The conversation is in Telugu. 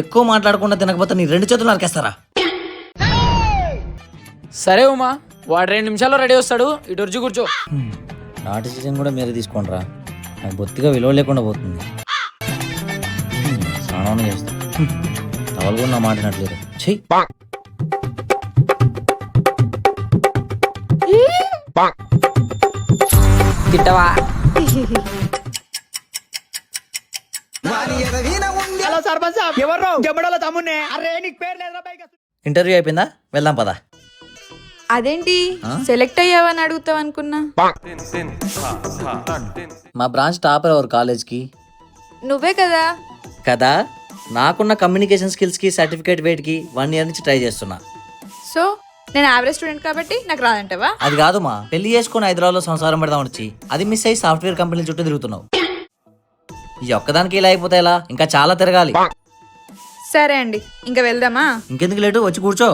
ఎక్కువ మాట్లాడకుండా తినకపోతే నీ 2 చేతులు నరికేస్తారా? సరే ఉమా, వాడు 2 నిమిషాల్లో రెడీ వస్తాడు, ఇటు వచ్చి కూర్చో. నా డిసిజన్ కూడా మీరు తీసుకోండిరా, నాకు బొత్తిగా విలువ లేకుండా పోతుంది. స్నానం చేస్తా. తవలు కూడా నా మాటినట్లేదు. చెయ్యి. తిట్టవా? ఇంటర్వ్యూ అయిపోయిందా? వెళ్దాం పదా. అదేంటి సెలెక్ట్ అయ్యావని అడుగుతావు అనుకున్నా. మా బ్రాంచ్ టాపర్ ఎవరు కాలేజ్కి? నువ్వే కదా. కదా, నాకున్న కమ్యూనికేషన్ స్కిల్స్కి సర్టిఫికేట్ వెయిట్కి 1 year నుంచి ట్రై చేస్తున్నా. సో నేను యావరేజ్ స్టూడెంట్ కాబట్టి నాకు రాదంటావా? అది కాదు మా, పెళ్లి చేసుకుని హైదరాబాద్లో సంసారం పెడదాం వచ్చి అది మిస్ అయ్యి సాఫ్ట్వేర్ కంపెనీ చుట్టూ తిరుగుతున్నావు. ఈ ఒక్కదానికి ఇలా అయిపోతే ఎలా? ఇంకా చాలా తిరగాలి. సరే అండి, ఇంకా వెళ్దామా? ఇంకెందుకు లేటు, వచ్చి కూర్చో.